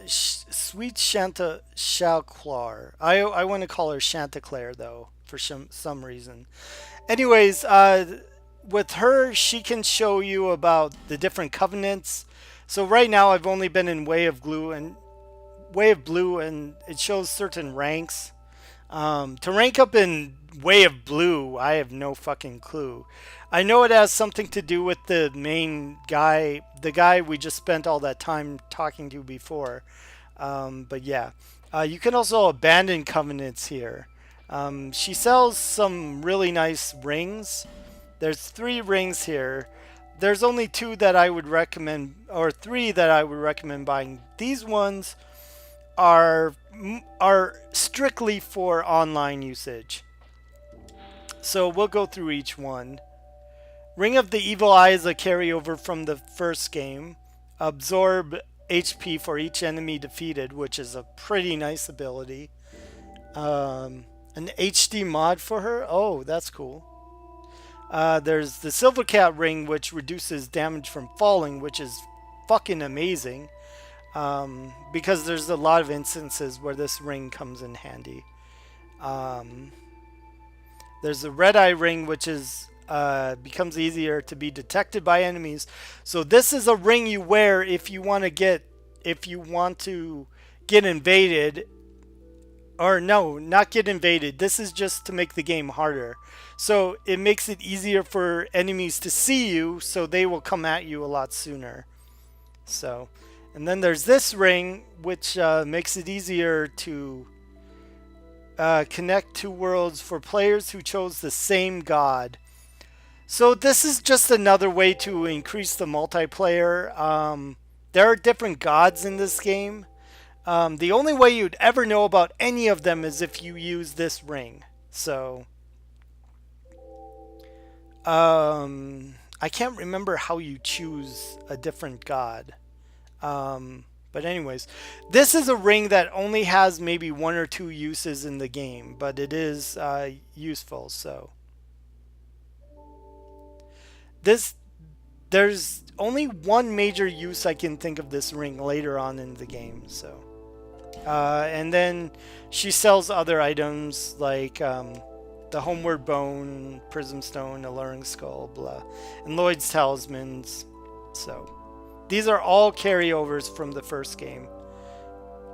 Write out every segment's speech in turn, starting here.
Sweet Shanta Chalclar. I want to call her Chanticleer though for some reason. Anyways, with her, she can show you about the different covenants. So right now, I've only been in Way of Blue, and it shows certain ranks. To rank up in Way of Blue, I have no fucking clue. I know it has something to do with the main guy, the guy we just spent all that time talking to before. But yeah, you can also abandon covenants here. She sells some really nice rings. There's 3 rings here. There's only 2 that I would recommend, or 3 that I would recommend buying. These ones are strictly for online usage. So we'll go through each one. Ring of the Evil Eye is a carryover from the first game. Absorb HP for each enemy defeated, which is a pretty nice ability. An HD mod for her? Oh, that's cool. There's the Silver Cat ring, which reduces damage from falling, which is fucking amazing. Because there's a lot of instances where this ring comes in handy. There's the Red Eye ring, which is becomes easier to be detected by enemies. So this is a ring you wear if you want to get invaded. Or no, not get invaded. This is just to make the game harder. So it makes it easier for enemies to see you, so they will come at you a lot sooner. So, and then there's this ring, which makes it easier to connect 2 worlds for players who chose the same god. So this is just another way to increase the multiplayer. There are different gods in this game. The only way you'd ever know about any of them is if you use this ring. So, I can't remember how you choose a different god. But anyways, this is a ring that only has maybe 1 or 2 uses in the game, but it is useful. So, there's only one major use I can think of this ring later on in the game. So. And then she sells other items like the Homeward Bone, Prism Stone, Alluring Skull, blah, and Lloyd's Talismans. So these are all carryovers from the first game.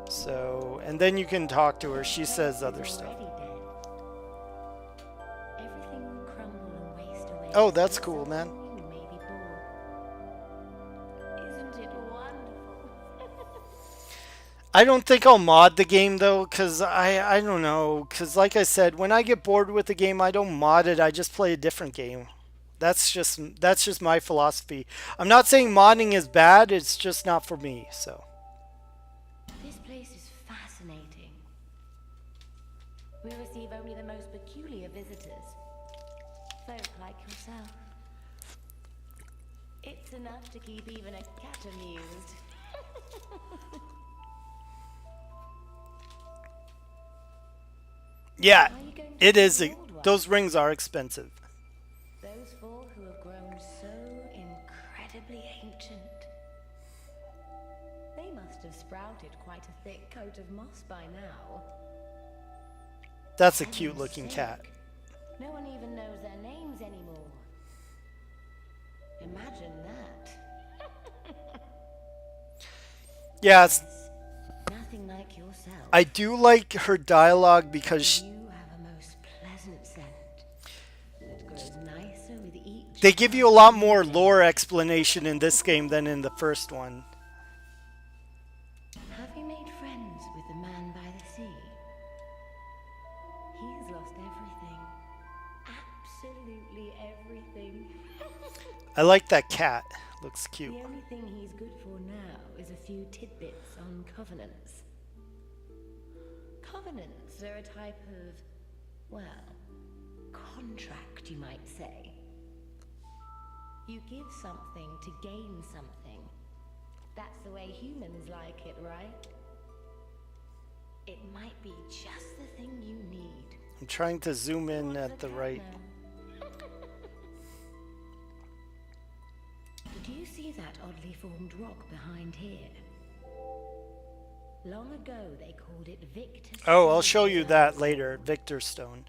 So, and then you can talk to her. She says other stuff. Oh, that's cool, man. I don't think I'll mod the game though, cause I don't know, cause like I said, when I get bored with the game, I don't mod it. I just play a different game. That's just my philosophy. I'm not saying modding is bad. It's just not for me. So. This place is fascinating. We receive only the most peculiar visitors, folk like yourself. It's enough to keep even a cat amused. Yeah, it is. Those rings are expensive. Those 4 who have grown so incredibly ancient. They must have sprouted quite a thick coat of moss by now. That's a cute looking cat. No one even knows their names anymore. Imagine that. Yeah, Nothing like yourself. I do like her dialogue because You have a most pleasant scent that grows nicer with each. they give you a lot more lore explanation in this game than in the first one. Have you made friends with the man by the sea? He's lost everything. Absolutely everything. I like that cat. Looks cute. The only thing he's good for now is a few tidbits on covenants. Covenants are a type of, well, contract, you might say. You give something to gain something. That's the way humans like it, right? It might be just the thing you need. I'm trying to zoom in at the right. Do you see that oddly formed rock behind here? Long ago, they called it Victor's Oh, I'll Stone show you that Reserve. later. Victor Stone.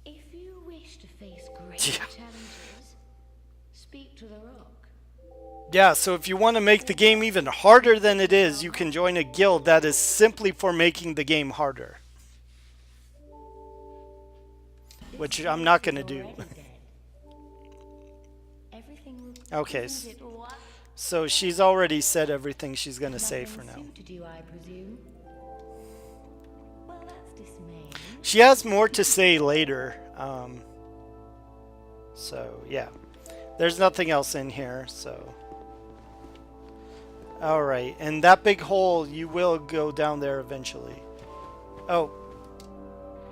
If you wish to face Yeah. greater challenges, speak to the rock. Yeah, so if you want to make the game even harder than it is, you can join a guild that is simply for making the game harder. This Which I'm place not is going to do. already dead. Everything will. Okay, Isn't it what? so she's already said everything she's going to say Nothing for now. suited you, I presume. Well, that's dismaying. She has more to say later. So, yeah. There's nothing else in here, so. Alright, and that big hole, you will go down there eventually. Oh.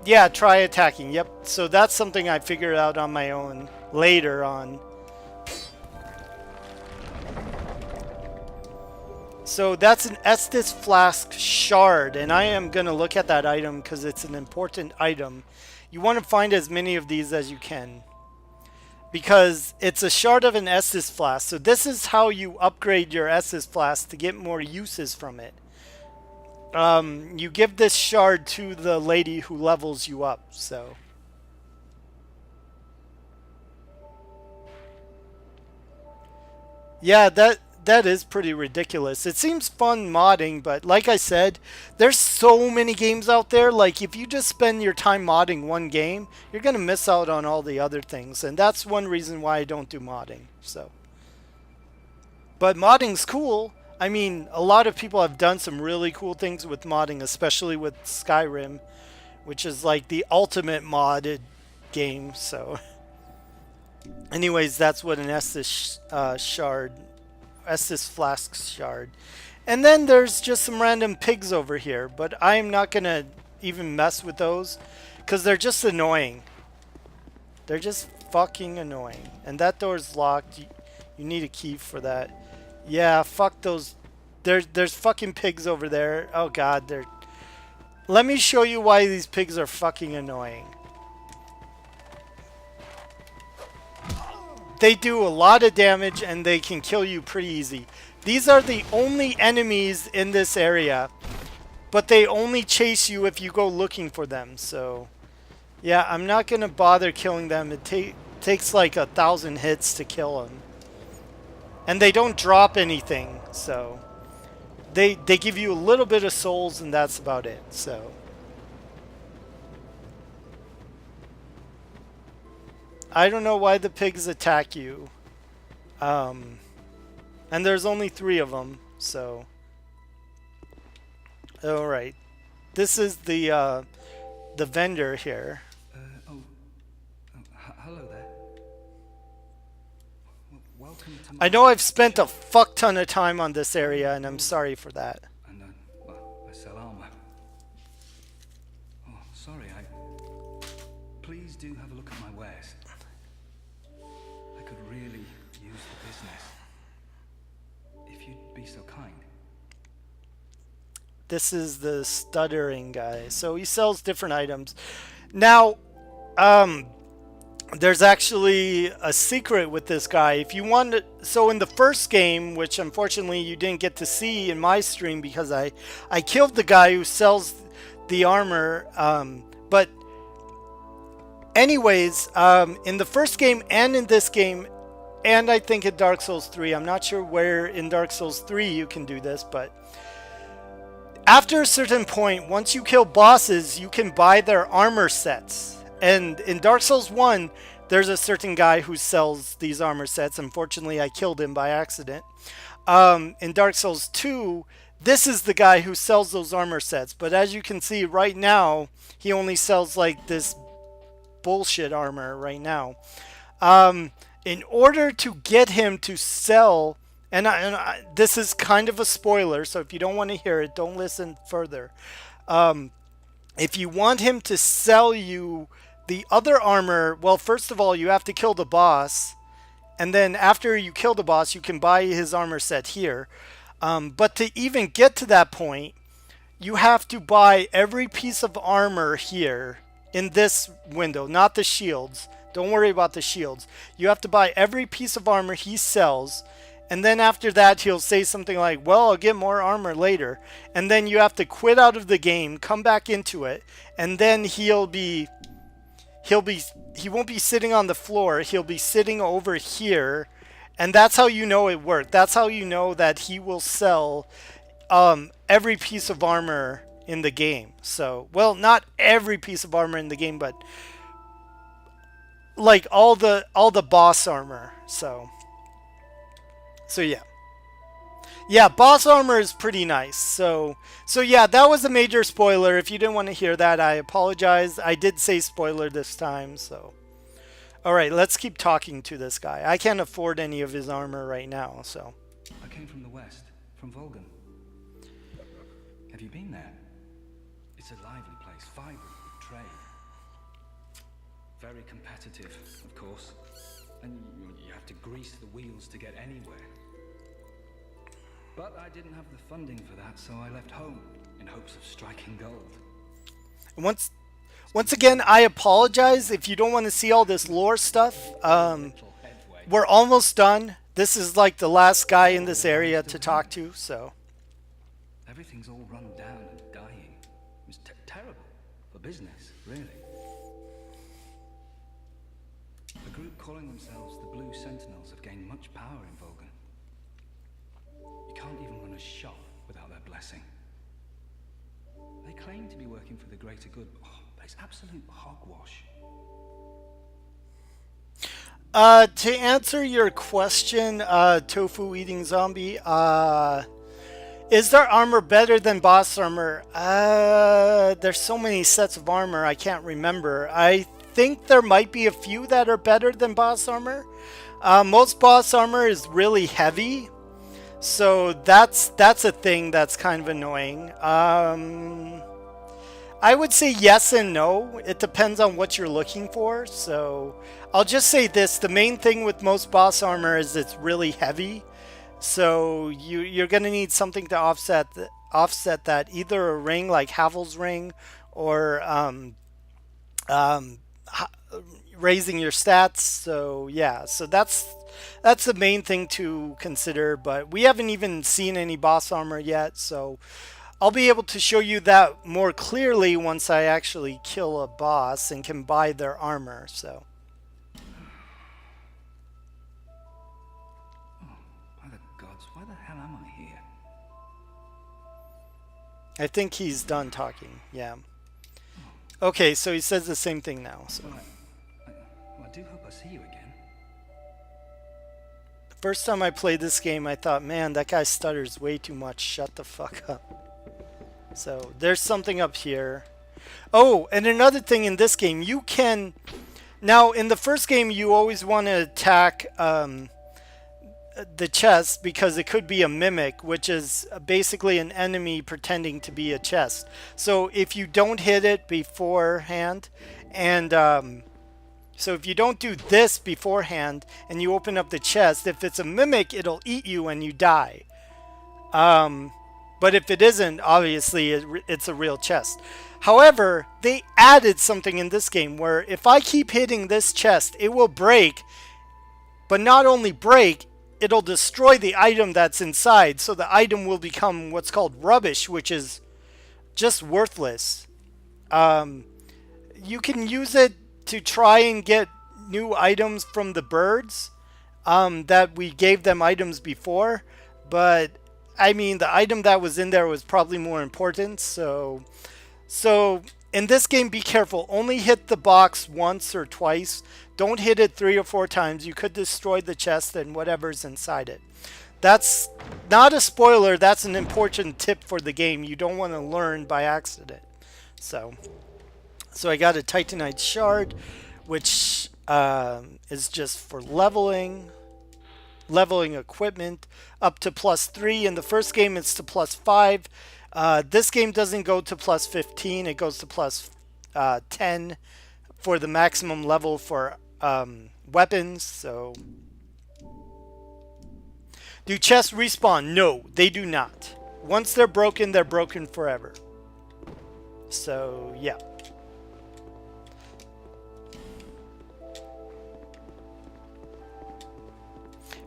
Yeah, try attacking. Yep, so that's something I figured out on my own later on. So that's an Estus Flask Shard, and I am going to look at that item because it's an important item. You want to find as many of these as you can, because it's a shard of an Estus Flask. So this is how you upgrade your Estus Flask to get more uses from it. You give this shard to the lady who levels you up, so... Yeah, that is pretty ridiculous. It seems fun modding, but like I said, there's so many games out there. Like, if you just spend your time modding one game, you're going to miss out on all the other things. And that's one reason why I don't do modding. So, but modding's cool. I mean, a lot of people have done some really cool things with modding, especially with Skyrim, which is like the ultimate modded game. So, anyways, that's what an Estus Flask Shard. And then there's just some random pigs over here, but I'm not going to even mess with those because they're just annoying. They're just fucking annoying. And that door's locked. You need a key for that. Yeah, fuck those. There's fucking pigs over there. Oh god, they're... Let me show you why these pigs are fucking annoying. They do a lot of damage and they can kill you pretty easy. These are the only enemies in this area, but they only chase you if you go looking for them. So, yeah, I'm not going to bother killing them. It takes like 1,000 hits to kill them. And they don't drop anything, so... They give you a little bit of souls and that's about it, so... I don't know why the pigs attack you. And there's only 3 of them, so... Alright. This is the vendor here. Hello there. Welcome to I know I've spent a fuck ton of time on this area, and I'm sorry for that. And I sell armor. Oh, sorry, Please do have a look at my wares. I could really use the business. If you'd be so kind. This is the stuttering guy. So he sells different items. Now, there's actually a secret with this guy. If you want to, so in the first game, which unfortunately you didn't get to see in my stream because I killed the guy who sells the armor. But anyways, in the first game and in this game, and I think in Dark Souls 3, I'm not sure where in Dark Souls 3 you can do this, but after a certain point, once you kill bosses, you can buy their armor sets. And in Dark Souls 1, there's a certain guy who sells these armor sets. Unfortunately, I killed him by accident. In Dark Souls 2, this is the guy who sells those armor sets. But as you can see right now, he only sells like this bullshit armor right now. In order to get him to sell... And this is kind of a spoiler, so if you don't want to hear it, don't listen further. If you want him to sell you the other armor, well, first of all, you have to kill the boss. And then after you kill the boss, you can buy his armor set here. But to even get to that point, you have to buy every piece of armor here in this window, not the shields. Don't worry about the shields. You have to buy every piece of armor he sells. And then after that, he'll say something like, well, I'll get more armor later. And then you have to quit out of the game, come back into it, and then he won't be sitting on the floor. He'll be sitting over here. And that's how you know it worked. That's how you know that he will sell every piece of armor in the game. So, well, not every piece of armor in the game, but like all the boss armor. So yeah. Yeah, boss armor is pretty nice. So yeah, that was a major spoiler. If you didn't want to hear that, I apologize. I did say spoiler this time, so. All right, let's keep talking to this guy. I can't afford any of his armor right now, so. I came from the west, from Volgan. Have you been there? It's a lively place, vibrant with trade. Very competitive, of course. And you have to grease the wheels to get anywhere. But I didn't have the funding for that, so I left home in hopes of striking gold. Once again, I apologize if you don't want to see all this lore stuff. We're almost done. This is like the last guy in this area to talk to, so. Everything's all run down and dying. It's terrible for business, really. A group calling themselves the Blue Sentinels have gained much power in Volgan. You can't even run a shop without their blessing. They claim to be working for the greater good, but it's absolute hogwash. To answer your question, tofu eating zombie, is their armor better than boss armor? There's so many sets of armor I can't remember. I think there might be a few that are better than boss armor. Most boss armor is really heavy, so that's a thing that's kind of annoying. I would say yes and no. It depends on what you're looking for. So I'll just say this. The main thing with most boss armor is it's really heavy. So you're going to need something to offset that. Either a ring like Havel's ring or raising your stats. So yeah, so that's the main thing to consider. But we haven't even seen any boss armor yet. So I'll be able to show you that more clearly once I actually kill a boss and can buy their armor, so. Oh, by the gods, why the hell am I here? I think he's done talking, yeah. Okay, so he says the same thing now, so. Well, I do hope I see you again. The first time I played this game, I thought, man, that guy stutters way too much, shut the fuck up. So there's something up here. Oh, and another thing in this game, you can... Now, in the first game, you always want to attack the chest because it could be a mimic, which is basically an enemy pretending to be a chest. So if you don't hit it beforehand, and so if you don't do this beforehand and you open up the chest, if it's a mimic, it'll eat you and you die. But if it isn't, obviously it's a real chest. However, they added something in this game where if I keep hitting this chest, it will break. But not only break, it'll destroy the item that's inside. So the item will become what's called rubbish, which is just worthless. You can use it to try and get new items from the birds that we gave them items before. But I mean, the item that was in there was probably more important. So in this game, be careful. Only hit the box once or twice. Don't hit it 3 or 4 times. You could destroy the chest and whatever's inside it. That's not a spoiler. That's an important tip for the game. You don't want to learn by accident. So I got a Titanite shard, which is just for leveling equipment up to +3. In the first game, it's to +5. This game doesn't go to +15. It goes to +10 for the maximum level for weapons. So, do chests respawn? No, they do not. Once they're broken forever. So, yeah.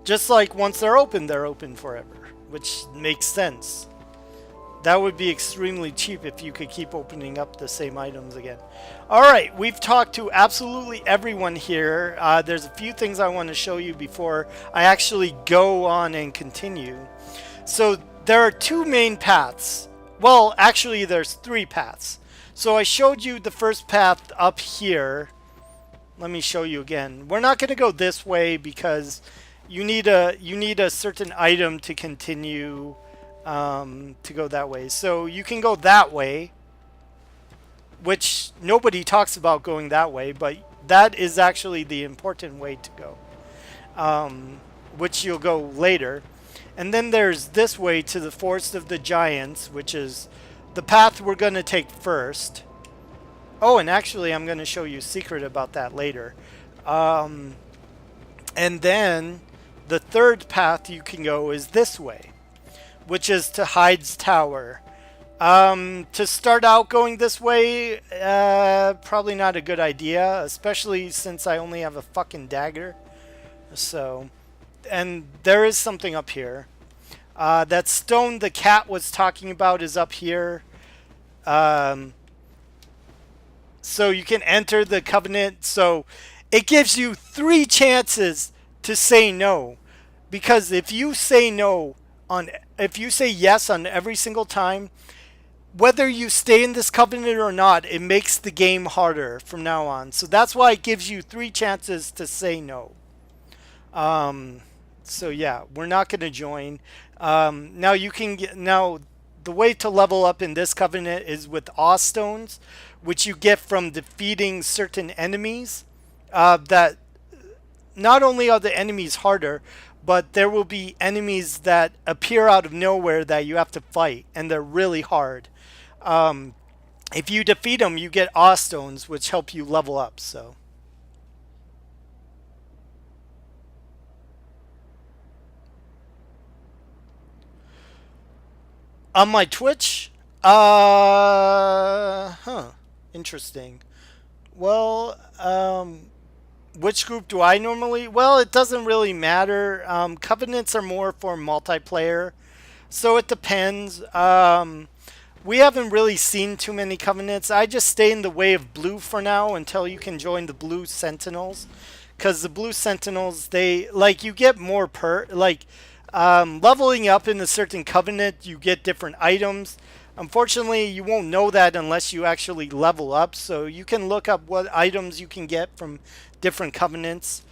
Just like once they're open forever, which makes sense. That would be extremely cheap if you could keep opening up the same items again. Alright, we've talked to absolutely everyone here. There's a few things I want to show you before I actually go on and continue. So there are two main paths. Well, actually there's three paths. So I showed you the first path up here. Let me show you again. We're not going to go this way because you need a certain item to continue to go that way. So you can go that way, which nobody talks about going that way, but that is actually the important way to go, which you'll go later. And then there's this way to the Forest of the Giants, which is the path we're going to take first. Oh, and actually I'm going to show you a secret about that later. And then the third path you can go is this way, which is to Hyde's Tower. To start out going this way, probably not a good idea, especially since I only have a fucking dagger. So, and there is something up here. That stone the cat was talking about is up here. So you can enter the covenant. So it gives you 3 chances to say no. Because if you say no if you say yes on every single time, whether you stay in this covenant or not, it makes the game harder from now on. So that's why it gives you 3 chances to say no. So yeah, we're not going to join. Now you can get, now the way to level up in this covenant is with awe stones, which you get from defeating certain enemies. That not only are the enemies harder, but there will be enemies that appear out of nowhere that you have to fight, and they're really hard. If you defeat them, you get awe stones, which help you level up. So on my Twitch, interesting. Well, which group do I normally? Well, it doesn't really matter. Covenants are more for multiplayer, so it depends. We haven't really seen too many covenants. I just stay in the way of blue for now until you can join the blue sentinels, because the blue sentinels, they like you get more leveling up in a certain covenant, you get different items. Unfortunately, you won't know that unless you actually level up, so you can look up what items you can get from different covenants.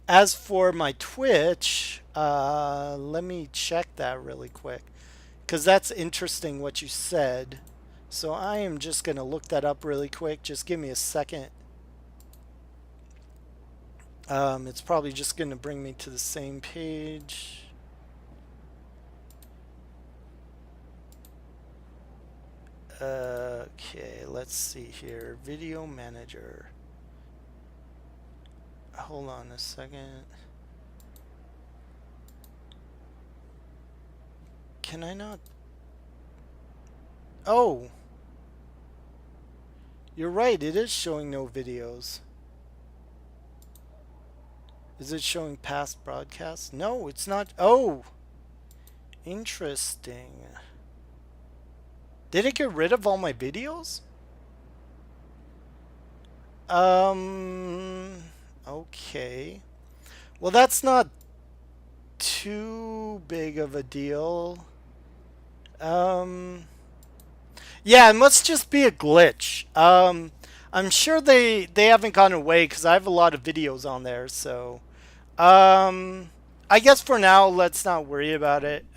As for my Twitch, let me check that really quick, because that's interesting what you said. So I am just going to look that up really quick. Just give me a second. It's probably just going to bring me to the same page. Okay, let's see here. Video manager. Hold on a second. Can I not? Oh! You're right, it is showing no videos. Is it showing past broadcasts? No, it's not. Oh! Interesting. Did it get rid of all my videos? Okay. Well, that's not too big of a deal. Yeah, it must just be a glitch. I'm sure they haven't gone away because I have a lot of videos on there, so I guess for now let's not worry about it.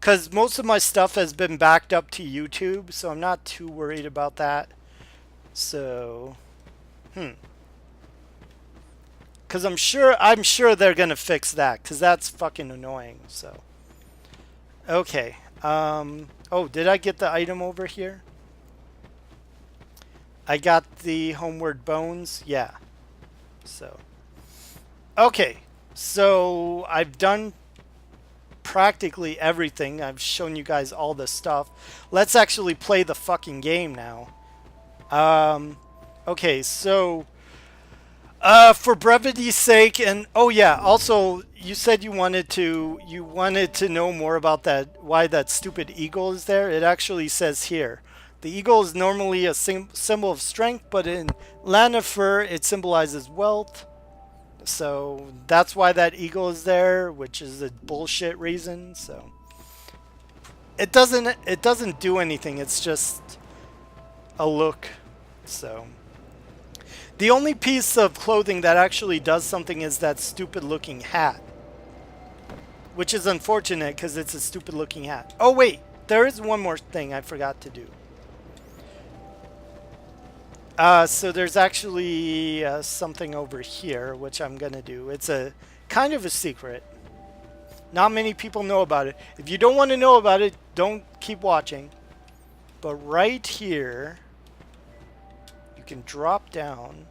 Because most of my stuff has been backed up to YouTube, so I'm not too worried about that. So, because I'm sure they're gonna fix that, because that's fucking annoying. So, okay. Oh, did I get the item over here? I got the homeward bones. Yeah. So, okay. So I've done practically everything. I've shown you guys all this stuff. Let's actually play the fucking game now. Okay, so For brevity's sake, and oh yeah, also you said you wanted to know more about that, why that stupid eagle is there. It actually says here, the eagle is normally a symbol of strength, but in Lanifer it symbolizes wealth. So that's why that eagle is there, which is a bullshit reason. So it doesn't do anything. It's just a look. So. The only piece of clothing that actually does something is that stupid looking hat. Which is unfortunate because it's a stupid looking hat. Oh wait, there is one more thing I forgot to do. So there's actually something over here which I'm going to do. It's a kind of a secret. Not many people know about it. If you don't want to know about it, don't keep watching. But right here, you can drop down.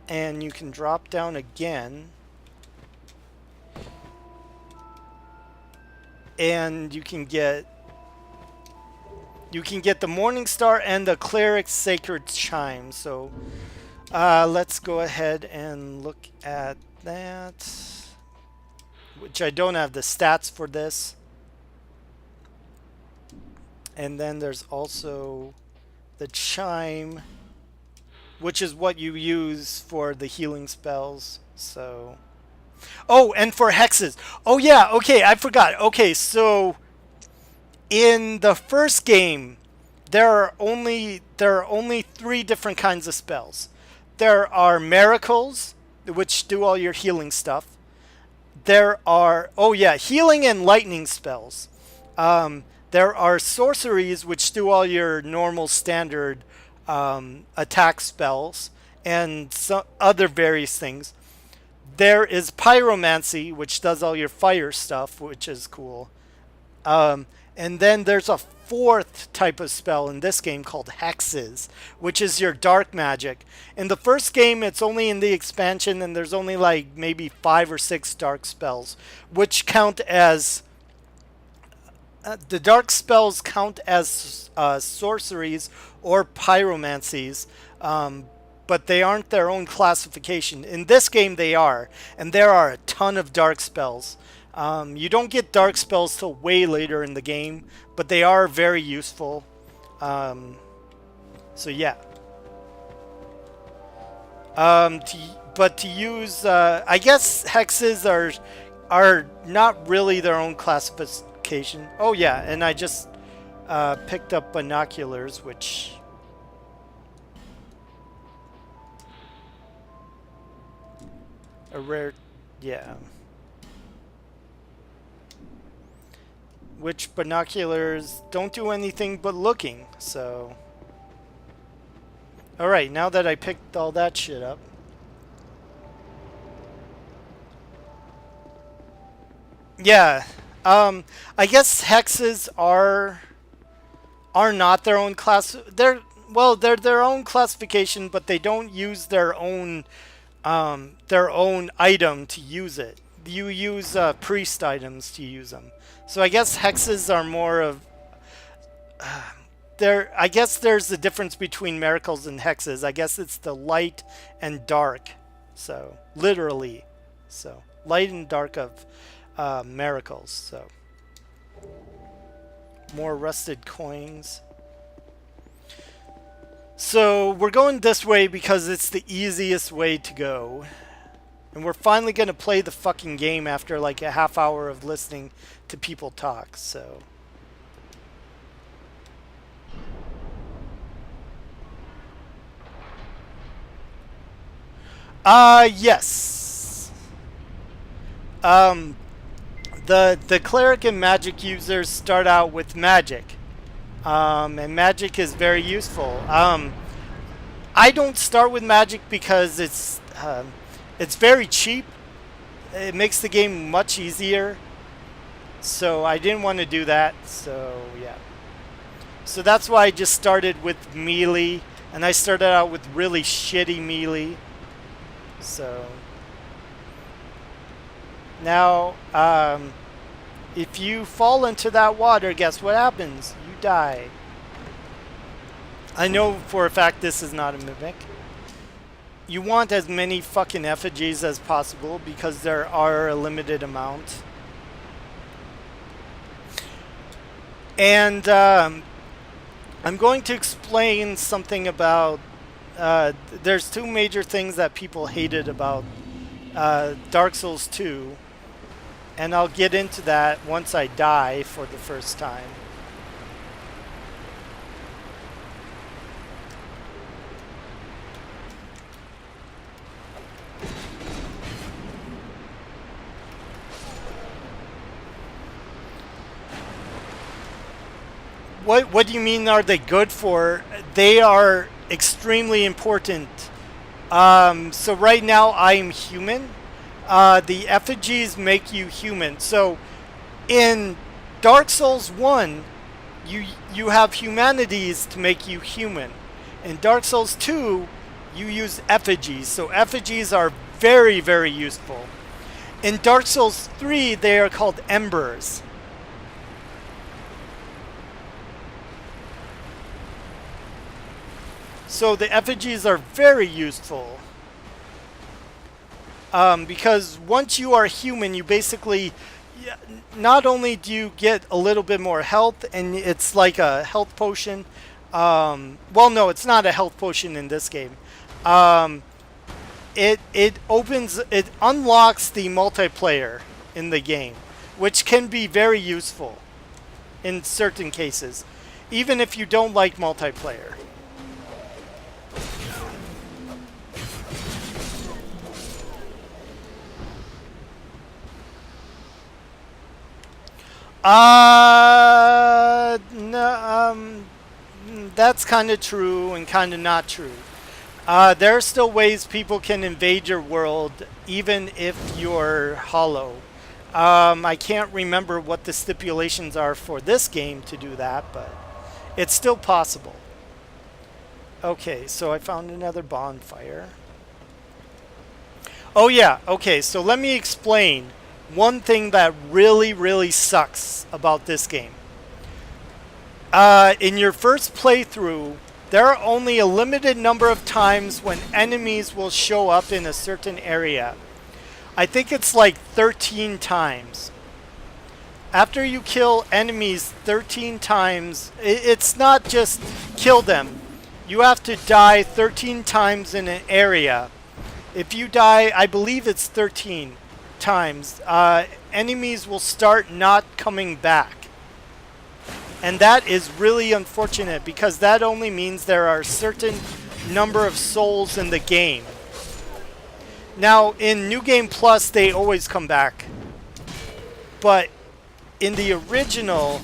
And you can drop down again. And you can get the Morning Star and the Cleric's Sacred Chime. So let's go ahead and look at that. Which I don't have the stats for this. And then there's also the Chime, which is what you use for the healing spells. So, oh, and for hexes. Oh yeah, okay, I forgot. Okay, so in the first game, there are only three different kinds of spells. There are miracles, which do all your healing stuff. There are, oh yeah, healing and lightning spells. There are sorceries, which do all your normal standard attack spells and some other various things. There is pyromancy, which does all your fire stuff, which is cool. And then there's a fourth type of spell in this game called hexes, which is your dark magic. In the first game, it's only in the expansion, and there's only like maybe 5 or 6 dark spells, which count as the dark spells count as sorceries or pyromancies, but they aren't their own classification. In this game, they are, and there are a ton of dark spells. You don't get dark spells till way later in the game, but they are very useful. So yeah. But to use, I guess hexes are not really their own classification. Oh yeah, and I just picked up binoculars, which a rare, yeah. Which binoculars don't do anything but looking, so. Alright, now that I picked all that shit up. Yeah, I guess hexes are not their own class. They're their own classification, but they don't use their own item to use it. You use priest items to use them. So I guess hexes are more of I guess there's the difference between miracles and hexes. I guess it's the light and dark. So literally, so light and dark of miracles. So more rusted coins. So we're going this way because it's the easiest way to go. And we're finally going to play the fucking game after like a half hour of listening to people talk, so. Yes. The cleric and magic users start out with magic. And magic is very useful. I don't start with magic because it's very cheap. It makes the game much easier. So I didn't want to do that. So yeah. So that's why I just started with melee. And I started out with really shitty melee. So now, if you fall into that water, guess what happens? You die. I know for a fact this is not a mimic. You want as many fucking effigies as possible because there are a limited amount. And I'm going to explain something about. There's two major things that people hated about Dark Souls 2, and I'll get into that once I die for the first time. What do you mean are they good for? They are extremely important. So right now I'm human. The effigies make you human. So in Dark Souls 1, you have humanities to make you human. In Dark Souls 2, you use effigies. So effigies are very, very useful. In Dark Souls 3, they are called embers. So the effigies are very useful. Because once you are human, you basically, not only do you get a little bit more health, and it's like a health potion. Well, no, it's not a health potion in this game. It unlocks the multiplayer in the game, which can be very useful in certain cases, even if you don't like multiplayer. No, that's kind of true and kind of not true. There are still ways people can invade your world, even if you're hollow. I can't remember what the stipulations are for this game to do that, but it's still possible. Okay, so I found another bonfire. Oh yeah, okay, so let me explain one thing that really, really sucks about this game. In your first playthrough, there are only a limited number of times when enemies will show up in a certain area. I think it's like 13 times. After you kill enemies 13 times, it's not just kill them. You have to die 13 times in an area. If you die, I believe it's 13 times, enemies will start not coming back. And that is really unfortunate because that only means there are a certain number of souls in the game. Now, in New Game Plus, they always come back. But in the original,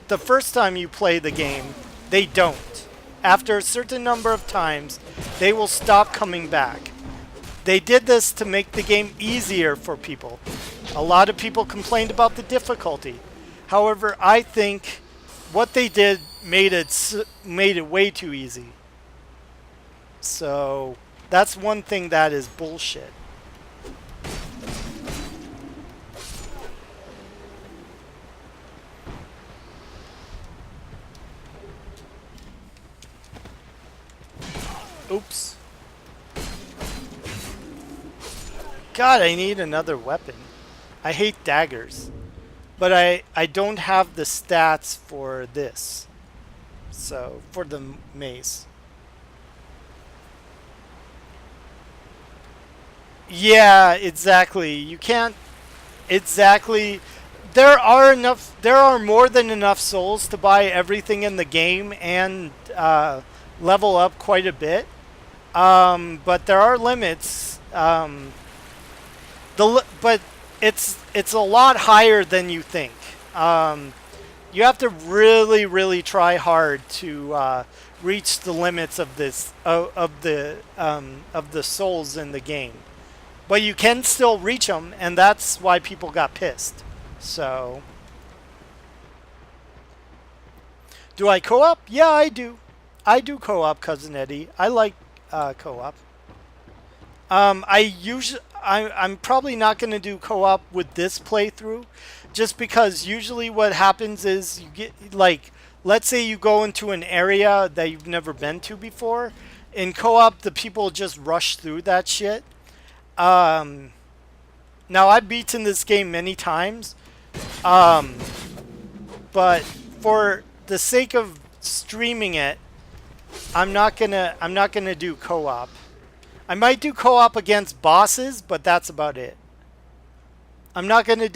the first time you play the game, they don't. After a certain number of times, they will stop coming back. They did this to make the game easier for people. A lot of people complained about the difficulty. However, I think what they did made it way too easy. So that's one thing that is bullshit. Oops. God, I need another weapon. I hate daggers. But I don't have the stats for this. So, for the mace. Yeah, exactly. You can't exactly. There are more than enough souls to buy everything in the game and level up quite a bit. But there are limits. But it's a lot higher than you think. You have to really, really try hard to reach the limits of this of the souls in the game. But you can still reach them, and that's why people got pissed. So, do I co-op? Yeah, I do. I do co-op, Cousin Eddie. I like co-op. I'm probably not going to do co-op with this playthrough, just because usually what happens is you get, like, let's say you go into an area that you've never been to before, In co-op, the people just rush through that shit. Um, Now I've beaten this game many times, but for the sake of streaming it, I'm not gonna do co-op. I might do co-op against bosses, but that's about it. I'm not gonna